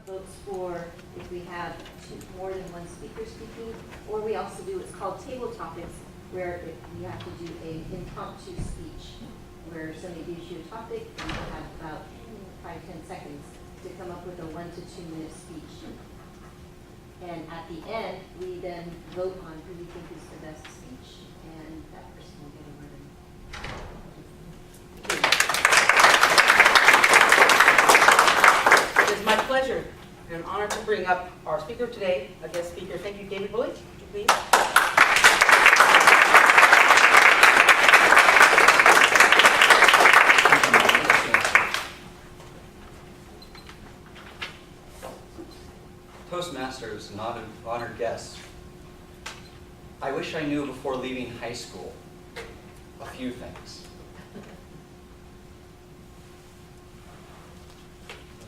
votes for if we have more than one speaker speaking, or we also do what's called table topics, where you have to do an impromptu speech, where somebody gives you a topic and you have about 5-10 seconds to come up with a 1 to 2 minute speech. And at the end, we then vote on who we think is the best speech, and that person will get a ribbon. It is my pleasure and honor to bring up our speaker today, a guest speaker. Thank you, David Bullock. Would you please? ToastMasters and honored guests. I wish I knew before leaving high school a few things.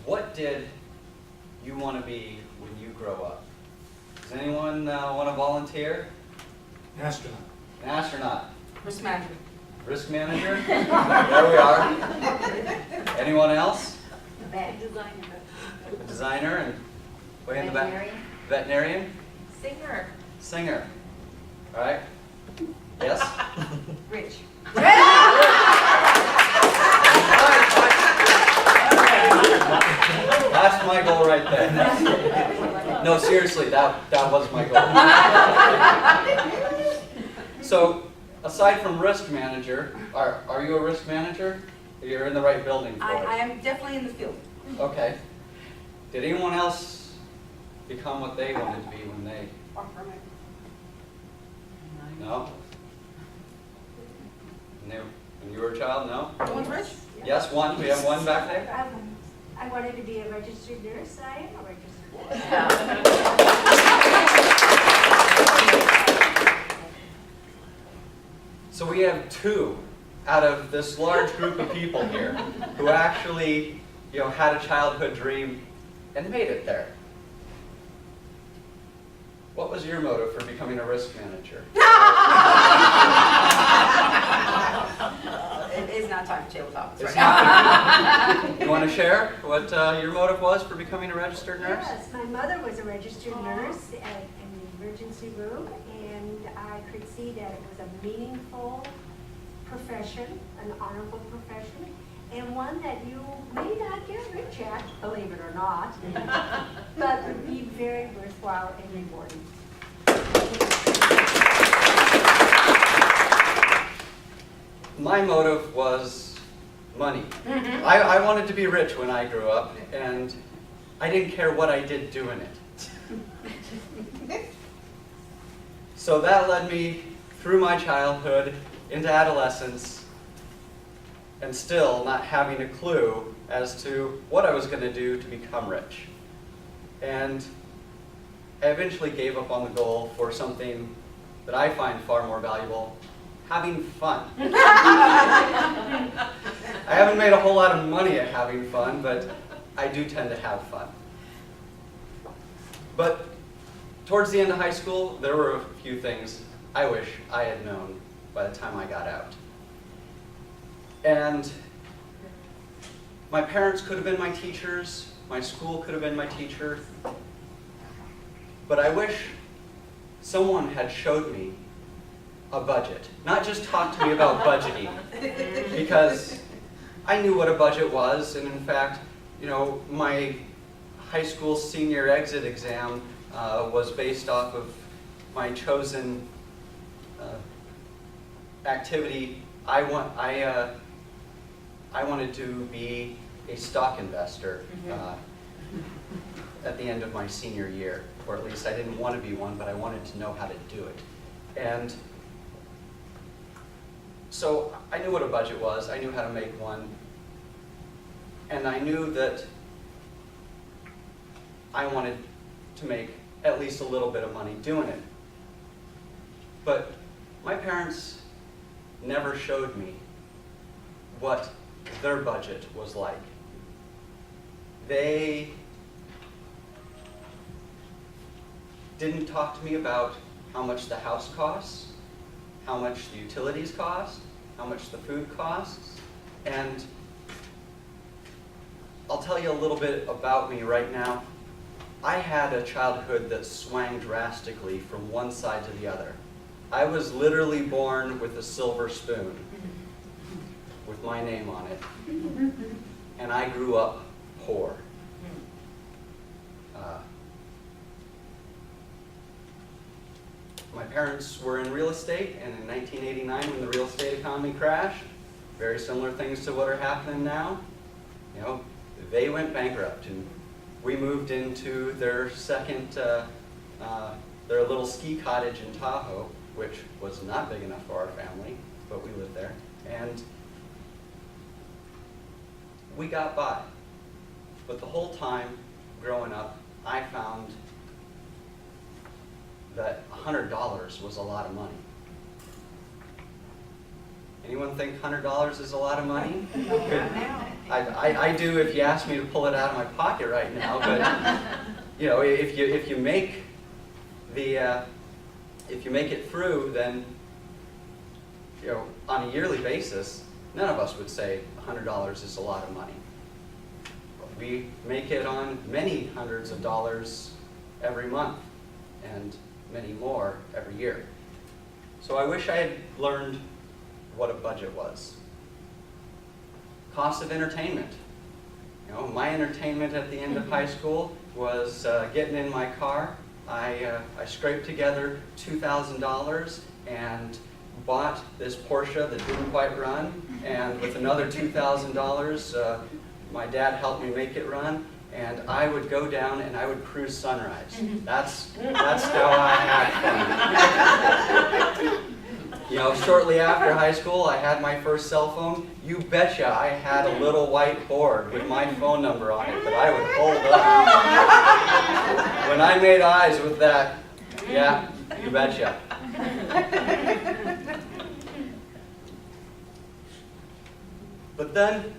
What did you want to be when you grow up? Does anyone want to volunteer? Astronaut. An astronaut. Risk manager. Risk manager? There we are. Anyone else? Bad designer. A designer and way in the back. Veterinarian? Singer. Singer. All right. Yes? Rich. That's my goal right there. No, seriously, that was my goal. So, aside from risk manager, are you a risk manager? You're in the right building for I it. am definitely in the field. Okay. Did anyone else become what they wanted to be when they? No? When you were a child, no? No one's rich? Yes, one. We have one back there. I wanted to be a registered nurse. I am a registered nurse. So we have two out of this large group of people here who actually, had a childhood dream and made it there. What was your motive for becoming a risk manager? It is not time for table topics It's right now. not. You want to share what your motive was for becoming a registered nurse? Yes, my mother was a registered nurse in the emergency room, and I could see that it was a meaningful profession, an honorable profession, and one that you may not get rich at, believe it or not, but would be very worthwhile and rewarding. My motive was money. I wanted to be rich when I grew up, and I didn't care what I did doing it. So that led me through my childhood into adolescence, and still not having a clue as to what I was going to do to become rich. And I eventually gave up on the goal for something that I find far more valuable: having fun. I haven't made a whole lot of money at having fun, but I do tend to have fun. But towards the end of high school, there were a few things I wish I had known by the time I got out. And my parents could have been my teachers, my school could have been my teacher, but I wish someone had showed me a budget. Not just talked to me about budgeting, because I knew what a budget was, and in fact, my high school senior exit exam was based off of my chosen activity. I wanted to be a stock investor at the end of my senior year, or at least I didn't want to be one, but I wanted to know how to do it. And so I knew what a budget was, I knew how to make one, and I knew that I wanted to make at least a little bit of money doing it. But my parents never showed me what their budget was like. They didn't talk to me about how much the house costs, how much the utilities cost, how much the food costs, and I'll tell you a little bit about me right now. I had a childhood that swung drastically from one side to the other. I was literally born with a silver spoon with my name on it, and I grew up poor. My parents were in real estate, and in 1989, when the real estate economy crashed, very similar things to what are happening now, they went bankrupt, and we moved into their their little ski cottage in Tahoe, which was not big enough for our family, but we lived there, and we got by. But the whole time growing up, I found that $100 was a lot of money. Anyone think $100 is a lot of money? I do if you ask me to pull it out of my pocket right now, but if you make it through, then on a yearly basis, none of us would say $100 is a lot of money. But we make it on many hundreds of dollars every month, and many more every year. So I wish I had learned what a budget was. Cost of entertainment. My entertainment at the end of high school was getting in my car. I scraped together $2,000 and bought this Porsche that didn't quite run, and with another $2,000, my dad helped me make it run, and I would go down and I would cruise Sunrise. That's how I had fun. Shortly after high school, I had my first cell phone. You betcha I had a little white board with my phone number on it that I would hold up. When I made eyes with that, yeah, you betcha. But then,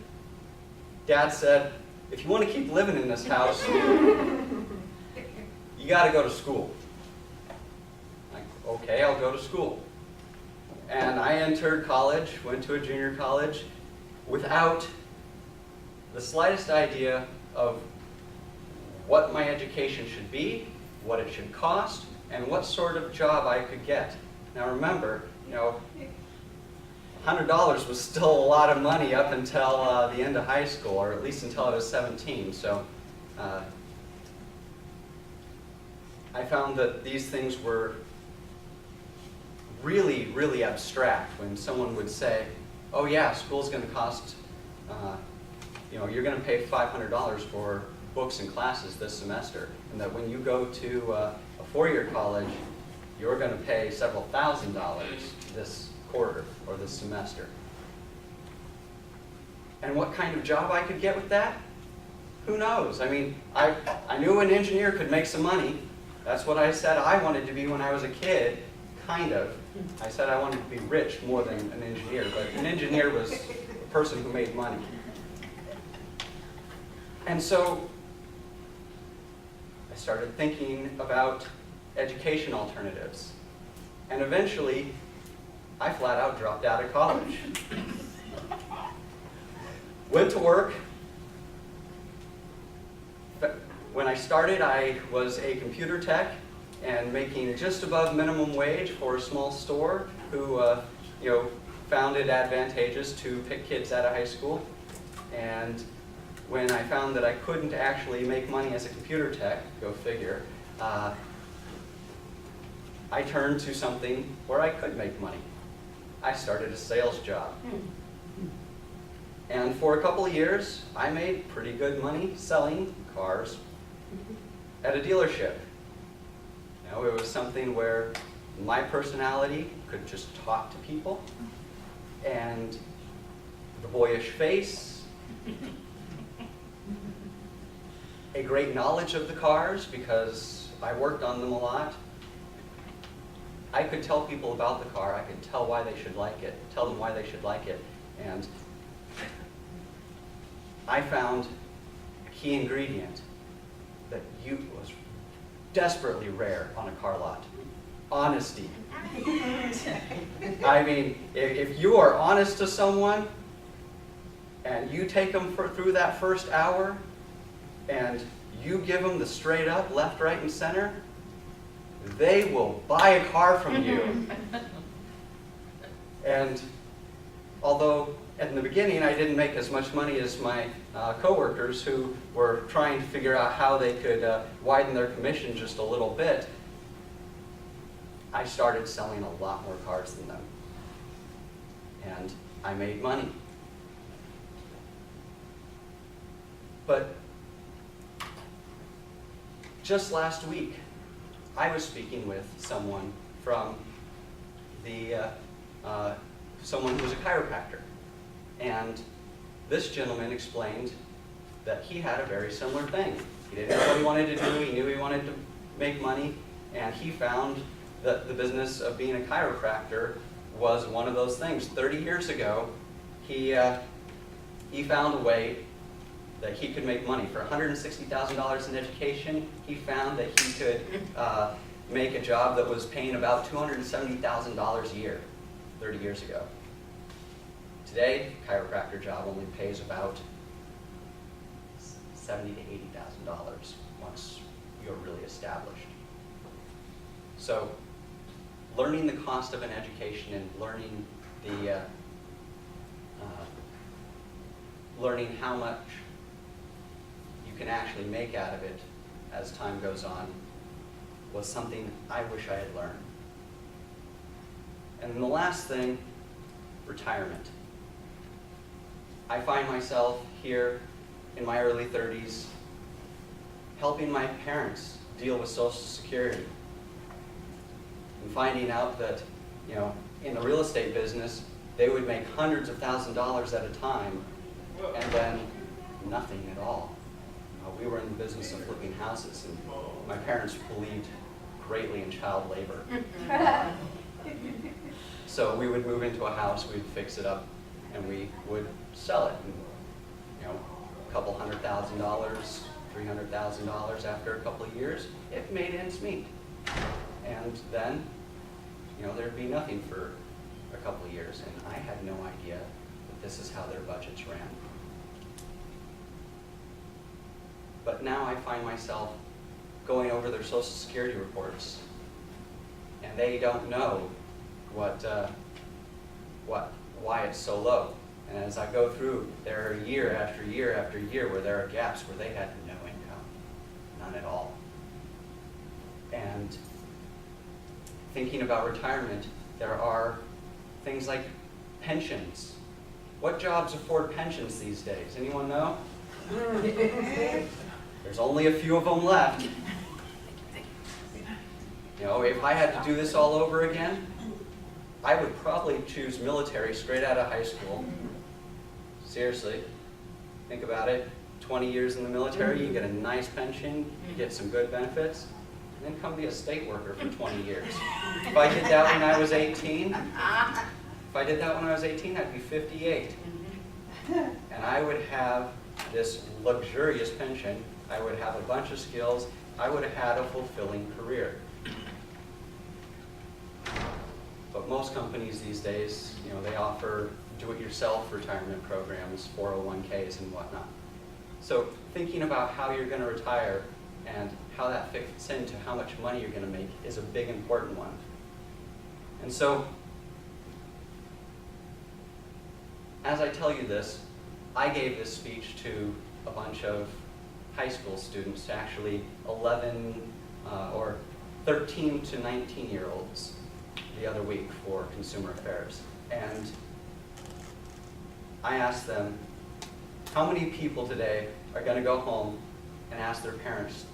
Dad said, if you want to keep living in this house, you got to go to school. Okay, I'll go to school. And I entered college, went to a junior college, without the slightest idea of what my education should be, what it should cost, and what sort of job I could get. Now remember, $100 was still a lot of money up until the end of high school, or at least until I was 17. So I found that these things were really, really abstract when someone would say, oh yeah, school's going to cost, you're going to pay $500 for books and classes this semester, and that when you go to a four-year college, you're going to pay several $1,000s this quarter or this semester. And what kind of job I could get with that? Who knows? I mean, I knew an engineer could make some money. That's what I said I wanted to be when I was a kid, kind of. I said I wanted to be rich more than an engineer, but an engineer was a person who made money. And so I started thinking about education alternatives. And eventually, I flat out dropped out of college. Went to work. When I started, I was a computer tech and making just above minimum wage for a small store who found it advantageous to pick kids out of high school. And when I found that I couldn't actually make money as a computer tech, go figure, I turned to something where I could make money. I started a sales job. And for a couple of years, I made pretty good money selling cars at a dealership. It was something where my personality could just talk to people, and the boyish face, a great knowledge of the cars because I worked on them a lot. I could tell people about the car. I could tell why they should like it, tell them why they should like it. And I found a key ingredient that was desperately rare on a car lot: honesty. I mean, if you are honest to someone and you take them through that first hour and you give them the straight up, left, right, and center, they will buy a car from you. And although in the beginning I didn't make as much money as my coworkers who were trying to figure out how they could widen their commission just a little bit, I started selling a lot more cars than them. And I made money. But just last week, I was speaking with someone from someone who's a chiropractor. And this gentleman explained that he had a very similar thing. He didn't know what he wanted to do, he knew he wanted to make money, and he found that the business of being a chiropractor was one of those things. 30 years ago, he found a way that he could make money. For $160,000 in education, he found that he could make a job that was paying about $270,000 a year 30 years ago. Today, a chiropractor job only pays about $70,000 to $80,000 once you're really established. So, learning the cost of an education and learning learning how much you can actually make out of it as time goes on was something I wish I had learned. And then the last thing, retirement. I find myself here in my early 30s helping my parents deal with Social Security and finding out that, in the real estate business, they would make hundreds of thousands of dollars at a time and then nothing at all. We were in the business of flipping houses, and my parents believed greatly in child labor. So we would move into a house, we'd fix it up, and we would sell it. And, a couple $100,000, $300,000 after a couple of years, it made ends meet. And then, there'd be nothing for a couple of years, and I had no idea that this is how their budgets ran. But now I find myself going over their Social Security reports, and they don't know why it's so low. And as I go through, there are year after year after year where there are gaps where they had no income, none at all. And thinking about retirement, there are things like pensions. What jobs afford pensions these days? Anyone know? There's only a few of them left. If I had to do this all over again, I would probably choose military straight out of high school. Seriously, think about it. 20 years in the military, you get a nice pension, you get some good benefits, and then come be a state worker for 20 years. If I did that when I was 18, I'd be 58. And I would have this luxurious pension, I would have a bunch of skills, I would have had a fulfilling career. But most companies these days, they offer do-it-yourself retirement programs, 401ks and whatnot. So thinking about how you're going to retire and how that fits into how much money you're going to make is a big important one. And so, as I tell you this, I gave this speech to a bunch of high school students, actually 11 or 13 to 19-year-olds the other week for Consumer Affairs. And I asked them, how many people today are going to go home and ask their parents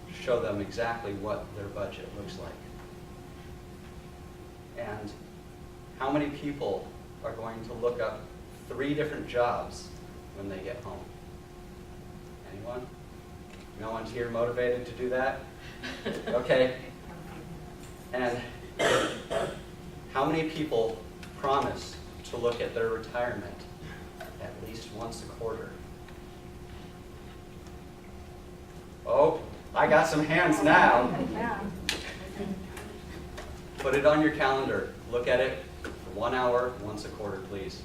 to show them exactly what their budget looks like? And how many people are going to look up 3 different jobs when they get home? Anyone? No one's here motivated to do that? Okay. And how many people promise to look at their retirement at least once a quarter? Oh, I got some hands now. Put it on your calendar. Look at it for 1 hour, once a quarter, please.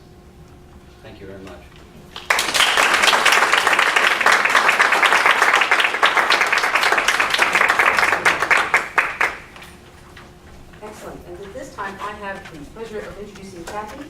Thank you very much. Excellent. And at this time, I have the pleasure of introducing Kathy